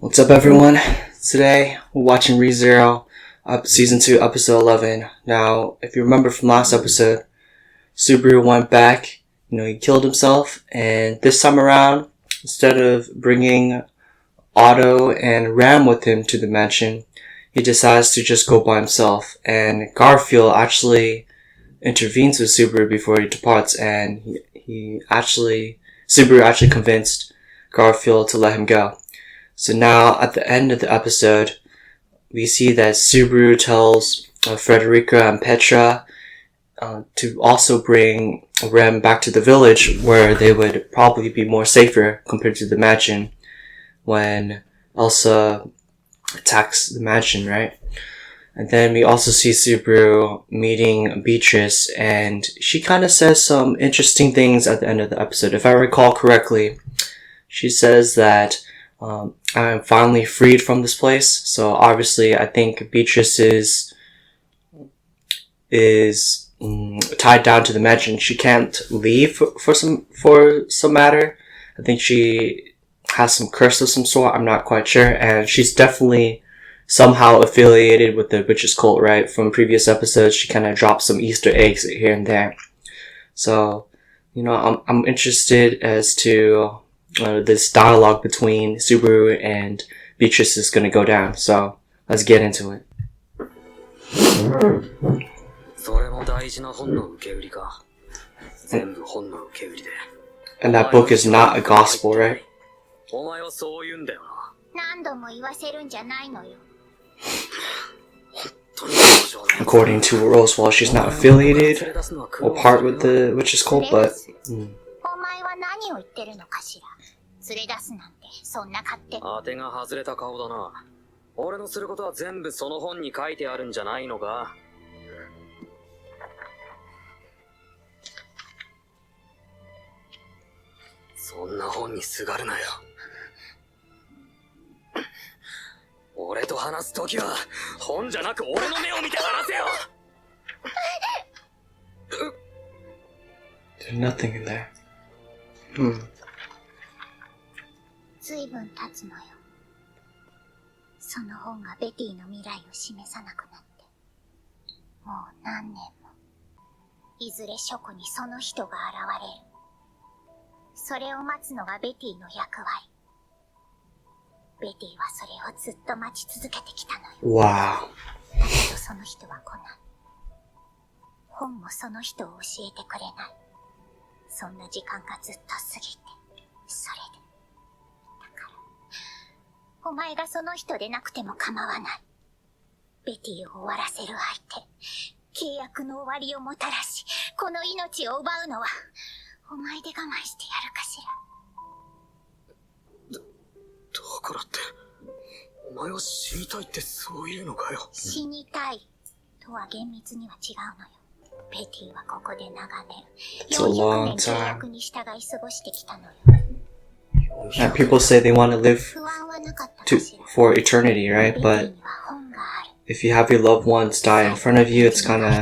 What's up, everyone? Today we're watching ReZero, season 2, episode 11. Now, if you remember from last episode, Subaru went back. He killed himself, and this time around, instead of bringing Otto and Ram with him to the mansion, he decides to just go by himself. And Garfield actually intervenes with Subaru before he departs, and Subaru actually convinced Garfield to let him go. So now, at the end of the episode, we see that Subaru tells Frederica and Petra to also bring Rem back to the village, where they would probably be more safer compared to the mansion when Elsa attacks the mansion, right? And then we also see Subaru meeting Beatrice, and she kind of says some interesting things at the end of the episode. If I recall correctly, she says that I'm finally freed from this place. So obviously, I think Beatrice is tied down to the mansion. She can't leave for some matter. I think she has some curse of some sort. I'm not quite sure, and she's definitely somehow affiliated with the witch's cult, right? From previous episodes, she kind of dropped some Easter eggs here and there. So, I'm interested as to this dialogue between Subaru and Beatrice is going to go down. So let's get into it. And that book is not a gospel, right? According to Rosewall, she's not affiliated or part with the witch's cult, but 当てが外れた顔だな。俺のすることは全部その本に書いてあるんじゃないのか。そんな本にすがるなよ。俺と話すときは本じゃなく俺の目を見て話せよ。There's nothing in there. 随分経つのよ。その本がベティの未来を示さなくなって。もう何年も。いずれ書庫にその人が現れる。それを待つのがベティの役割。ベティはそれをずっと待ち続けてきたのよ。Wow. だけどその人は来ない。本もその人を教えてくれない。そんな時間がずっと過ぎて、それで。お前がその人でなくても構わない。ベティを終わらせる相手、契約の終わりをもたらし、この命を奪うのは、お前で我慢してやるかしら。だからって、お前は死にたいってそういうのかよ。死にたいとは厳密には違うのよ。ベティはここで長年、400年契約に従い過ごしてきたのよ。And people say they want to live for eternity, right? But if you have your loved ones die in front of you, it's kind of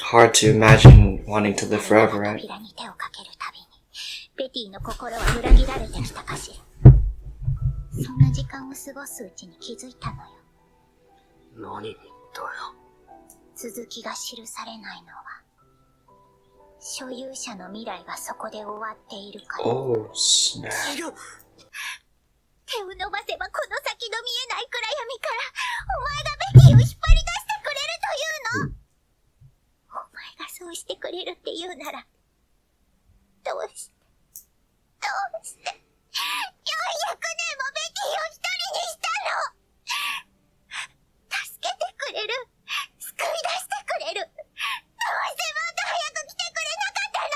hard to imagine wanting to live forever, right? そんな時間を過ごすうちに気づいたのよ。何にだよ。続きが記されないのは所有者の未来がそこで終わっているから。Oh, snap. 手を伸ばせばこの先の見えない暗闇からお前がベティを引っ張り出してくれるというの。お前がそうしてくれるって言うなら、どうして400年もベティを一人にしたの。助けてくれる、救い出してくれる。どうしてもっと早く来てくれなかったの。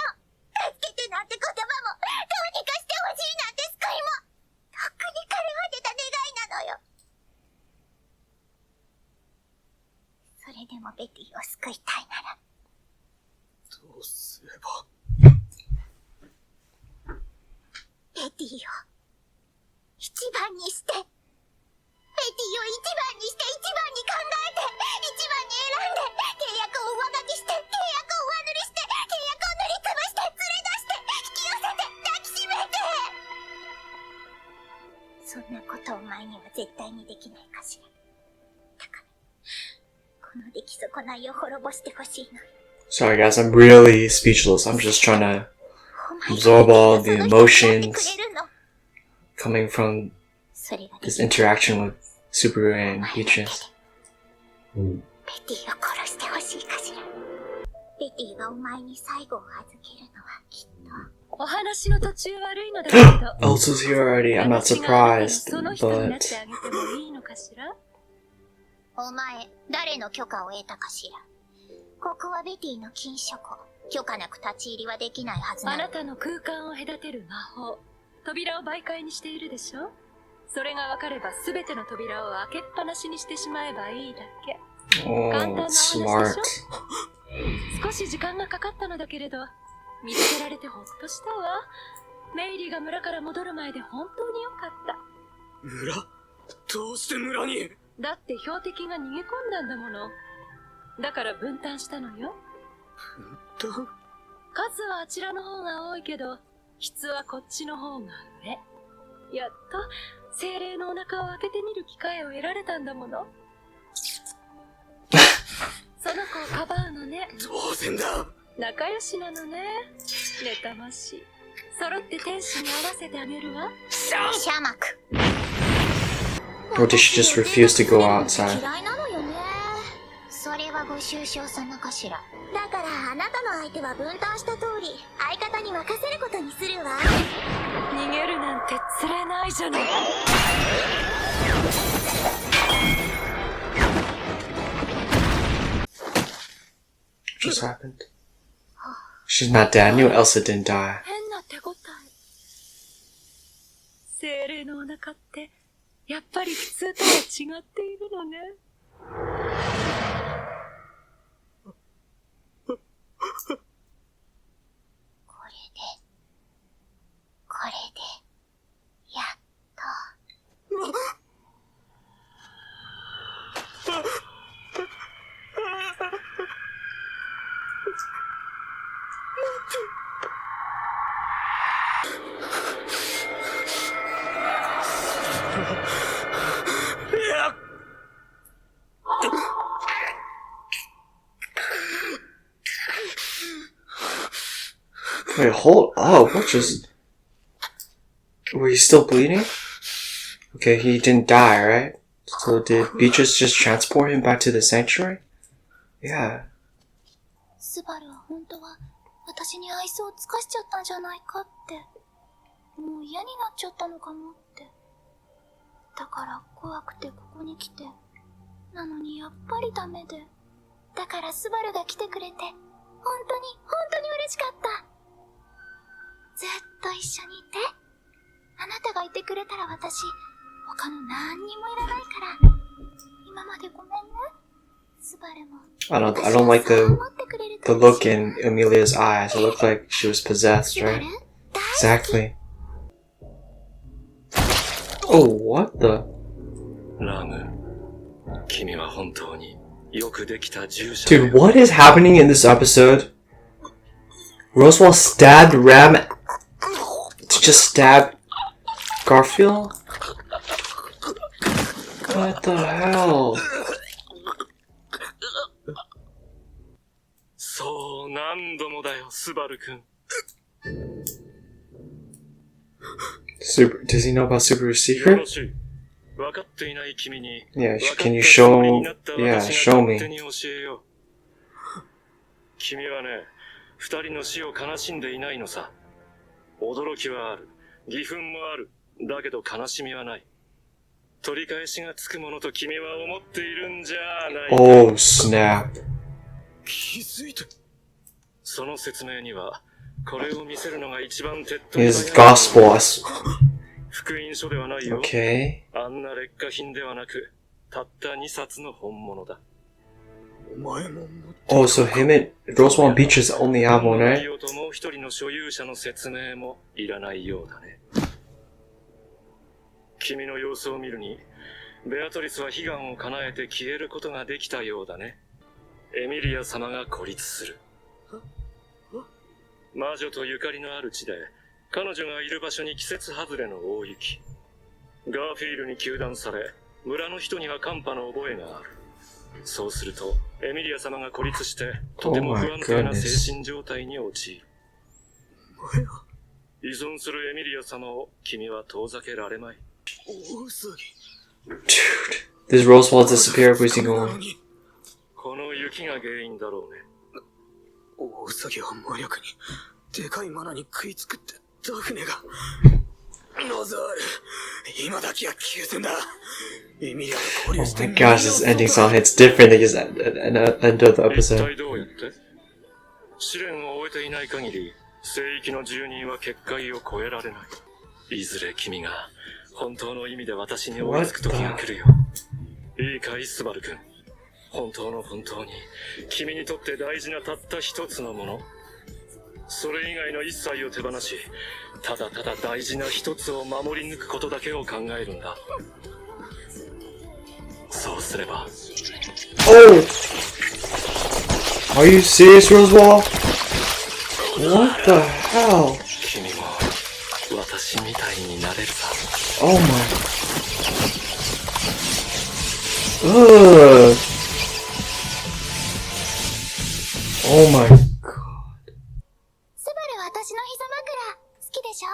助けてなんて言葉も、どうにかしてほしいなんて救いも、とっくに枯れ果てた願いなのよ。それでもベティを救いたいなら、どうすれば。ベティを一番にして、ベティを一番にして一番に考えて、一番に選んで、契約を上書きして、契約を上塗りして、契約を塗りつぶして、連れ出して、引き寄せて、抱きしめて。そんなことお前には絶対にできないかしら。だから、この出来損ないを滅ぼしてほしいのよ。Sorry guys, I'm really speechless. I'm just trying to absorb all the emotions coming from this interaction with Subaru and Peaches. ベティを殺してほしいかしら。ベティがお前に最後を預けるのはきっと。お話の途中悪いのだけど。Elsa's here already. I'm not surprised, その人になっ but てあげてもいいのかしら。お前、誰の許可を得たかしら。ここはベティの禁書庫。許可なく立ち入りはできないはずなの。あなたの空間を隔てる魔法。扉を媒介にしているでしょ。それが分かれば全ての扉を開けっぱなしにしてしまえばいいだけ。 oh, smart. 少し時間がかかったのだけれど、見つけられてほっとしたわ。メイリーが村から戻る前で本当によかった。村？どうして村に？だって標的が逃げ込んだんだもの。だから分担したのよ。分担？数はあちらの方が多いけど、質はこっちの方が上。やっと精霊のお腹を開けてみる機会を得られたんだもの。その子をかばうのね。当然だ。仲良しなのね。妬ましい。揃って天使に会わせてあげるわ。シャマク。 Or did she just refuse to go outside? 嫌いなのよね。それはご愁傷様かしら。だからあなたの相手は分担した通り、相方に任せることにするわ。逃げるなんてつれないじゃない。What just happened? She's not dead. I knew Elsa didn't die. 変な手応え。精霊のお腹ってやっぱり普通とは違っているのね。これで、やっと。Wait, hold up. What just... Were you still bleeding? Okay, he didn't die, right? So did Beatrice just transport him back to the sanctuary? Yeah. スバルは本当は私に愛想を尽かしちゃったんじゃないかって。もう嫌になっちゃったのかもって。だから怖くてここに来て。なのにやっぱりダメで。だからスバルが来てくれて、本当に嬉しかった。ずっと一緒にいて。あなたがいてくれたら私、他の何にもいらないから。今までごめんね。スバルも。I don't like the look in Amelia's eyes. It looked like she was possessed, right? Exactly. Oh, what the? ラム、君は本当によくできた従者。 Dude, what is happening in this episode? Roswell stabbed Ram to just stab Garfield? What the hell? そう何度もだよ、スバル君。Does he know about Subaru's よろ secret? しい。分かっていない君に。 Yeah, can you show... Yeah, show me. 君はね、二人の死を悲しんでいないのさ。驚きはある。義憤もある。だけど悲しみはない。取り返しがつくものと君は思っているんじゃないか。 Oh, snap. 気づいて。その説明には、これを見せるのが一番手っ取り His gospel. 福音書ではないよ。 Okay. あんな劣化品ではなく、たった2冊の本物だ。お前も Oh, so him and Roswell and Beatrice only have one, right? もう一人の所有者の説明もいらないようだね。君の様子を見るに、ベアトリスは悲願を叶えて消えることができたようだね。エミリア様が孤立する。魔女とゆかりのある地で、彼女がいる場所に季節外れの大雪。ガーフィールに糾弾され、村の人にはカンパの覚えがある。そうすると、エミリア様が孤立して、とても不安定な精神状態に陥る。依存するエミリア様を君は遠ざけられまい。Dude, this Rosewall disappear every single one. この雪が原因だろうね。大ウサギは魔力に、でかいマナに食いつくってダフネが。ノザール、今だけは休戦だ。エミリアと交流 Oh して。my gosh, this ending song hits different than just end of the 一 episode. 体どうやって？試練を終えていない限り、聖域の住人は結界を超えられない。いずれ君が本当の意味で私に追いつく時が来るよ。いいかい、スバル君。本当の本当に君にとって大事なたった一つのもの、それ以外の一切を手放し、ただただ大事な一つを守り抜くことだけを考えるんだ。そうすれば。 Oh! Are you serious, Rosewall? What the hell? 君も私みたいになれるさ。Oh my. Ugh. Oh my god. スバル、私の膝枕好きでしょ？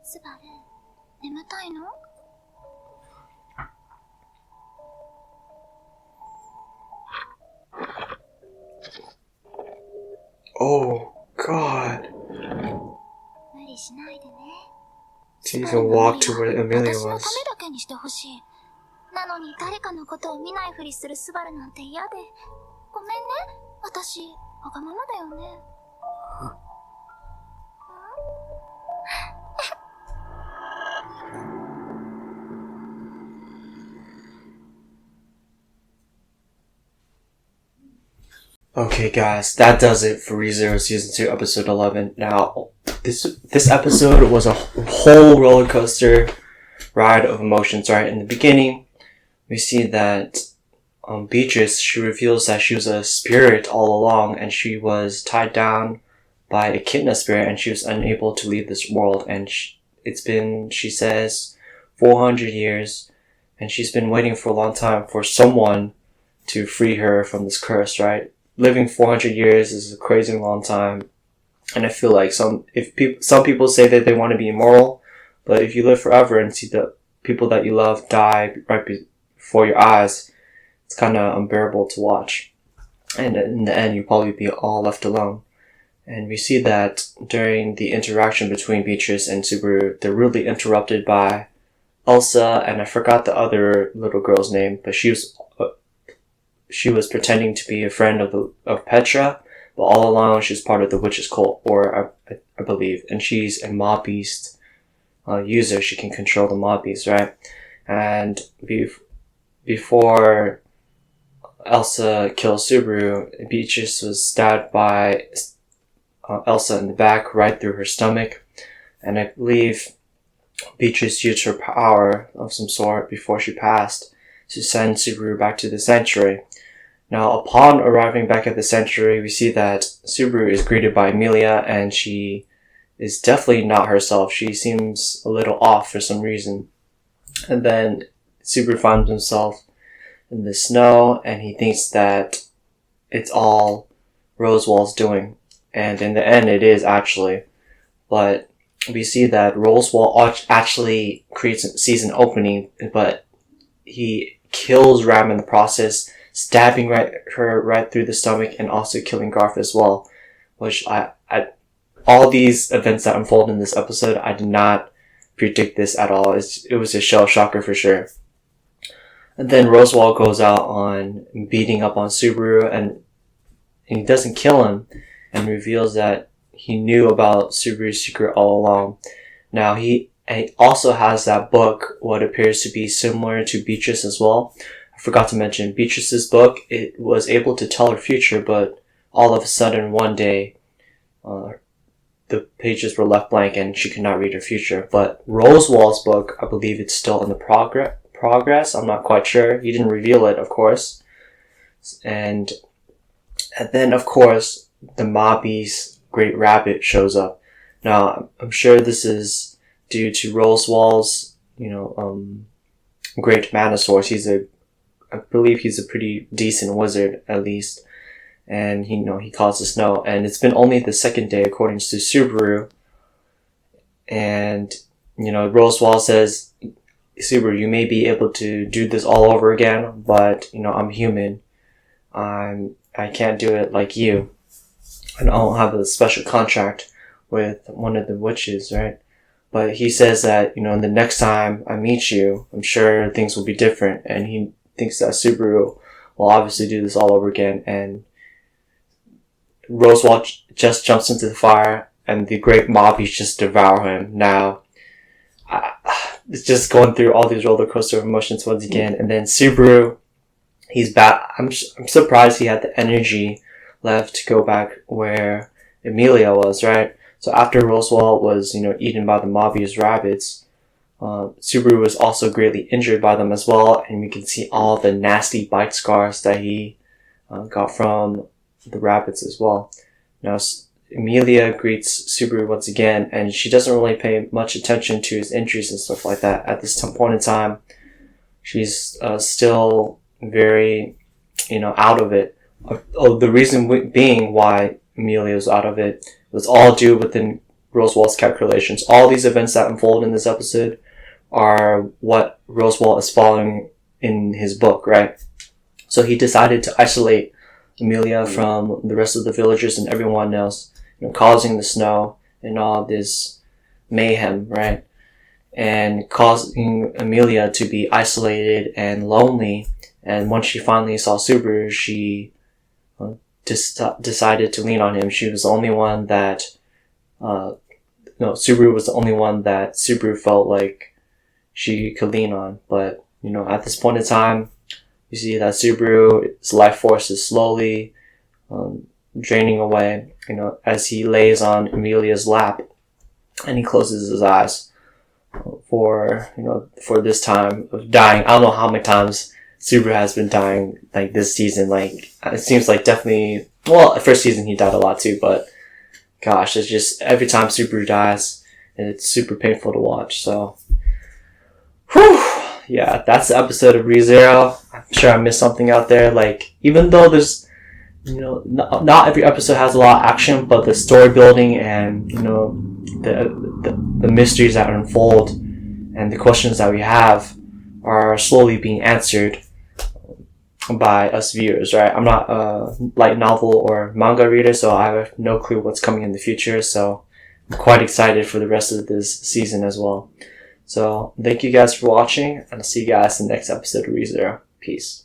スバル、眠たいの？ Oh god. 無理しないでね。 She even walked to where Amelia 私のため was. だけにしてほしい。なのに誰かのことを見ないふりするスバルなんて嫌で。ごめんね。私、わがままだよね。Okay, guys, that does it for ReZero Season 2, Episode 11. Now, this episode was a whole roller coaster ride of emotions, right? In the beginning, we see that Beatrice, she reveals that she was a spirit all along, and she was tied down by a Echidna spirit, and she was unable to leave this world. And it's been, she says, 400 years, and she's been waiting for a long time for someone to free her from this curse, right? Living 400 years is a crazy long time, and I feel like some people say that they want to be immortal, but if you live forever and see the people that you love die right before your eyes, it's kind of unbearable to watch. And in the end, you'll probably be all left alone. And we see that during the interaction between Beatrice and Subaru, they're really interrupted by Elsa, and I forgot the other little girl's name, but she was pretending to be a friend of Petra, but all along she's part of the witch's cult, or I believe, and she's a mob beast user. She can control the mob beast, right? And before Elsa kills Subaru, Beatrice was stabbed by Elsa in the back, right through her stomach, and I believe Beatrice used her power of some sort before she passed to send Subaru back to the sanctuary. Now, upon arriving back at the sanctuary, we see that Subaru is greeted by Amelia, and she is definitely not herself. She seems a little off for some reason. And then Subaru finds himself in the snow, and he thinks that it's all Rosewall's doing. And in the end, it is actually. But we see that Rosewall actually sees an opening, but he kills Ram in the process, stabbing her right through the stomach, and also killing Garth as well. Which all these events that unfold in this episode, I did not predict this at all. It was a shell shocker for sure. And then Rosewall goes out on beating up on Subaru, and he doesn't kill him, and reveals that he knew about Subaru's secret all along. Now he also has that book, what appears to be similar to Beatrice as well. I forgot to mention, Beatrice's book, it was able to tell her future, but all of a sudden one day, the pages were left blank and she could not read her future. But Rosewall's book, I believe it's still in the progress. I'm not quite sure. He didn't reveal it, of course. And then, of course, the Mobby's Great Rabbit shows up. Now, I'm sure this is due to Rosewall's, great mana source. I believe he's a pretty decent wizard, at least. And he caused the snow. And it's been only the second day, according to Subaru. And, Rosewall says, Subaru, you may be able to do this all over again, but, I'm human. I can't do it like you. And I don't have a special contract with one of the witches, right? But he says that, the next time I meet you, I'm sure things will be different. And he thinks that Subaru will obviously do this all over again. And Rosewall just jumps into the fire, and the great mobbies just devour him. Now, it's just going through all these roller coaster of emotions once again. And then Subaru, he's back. I'm surprised he had the energy left to go back where Emilia was, right? So after Rosewall was, eaten by the Mobius rabbits, Subaru was also greatly injured by them as well, and we can see all the nasty bite scars that he got from the rabbits as well. Now, Emilia greets Subaru once again, and she doesn't really pay much attention to his injuries and stuff like that. At this point in time, she's still very, out of it. The reason being why Emilia was out of it was all due within Rosewall's calculations. All these events that unfold in this episode are what Rosewall is following in his book, right? So he decided to isolate Emilia from the rest of the villagers and everyone else, causing the snow and all this mayhem, right? And causing Emilia to be isolated and lonely. And once she finally saw Subaru, she decided to lean on him. She was the only one that, Subaru was the only one that Subaru felt like she could lean on. But, at this point in time, you see that Subaru's life force is slowly draining away, as he lays on Emilia's lap and he closes his eyes for this time of dying. I don't know how many times Subaru has been dying, like, this season. Like, it seems like definitely, well, first season he died a lot too, but gosh, it's just every time Subaru dies, and it's super painful to watch. So, whew, yeah, that's the episode of ReZero. I'm sure I missed something out there. Like, even though there's, not every episode has a lot of action, but the story building and, the mysteries that unfold and the questions that we have are slowly being answered by us viewers, right? I'm not a light novel or manga reader, so I have no clue what's coming in the future. So I'm quite excited for the rest of this season as well. So thank you guys for watching, and I'll see you guys in the next episode of ReZero. Peace.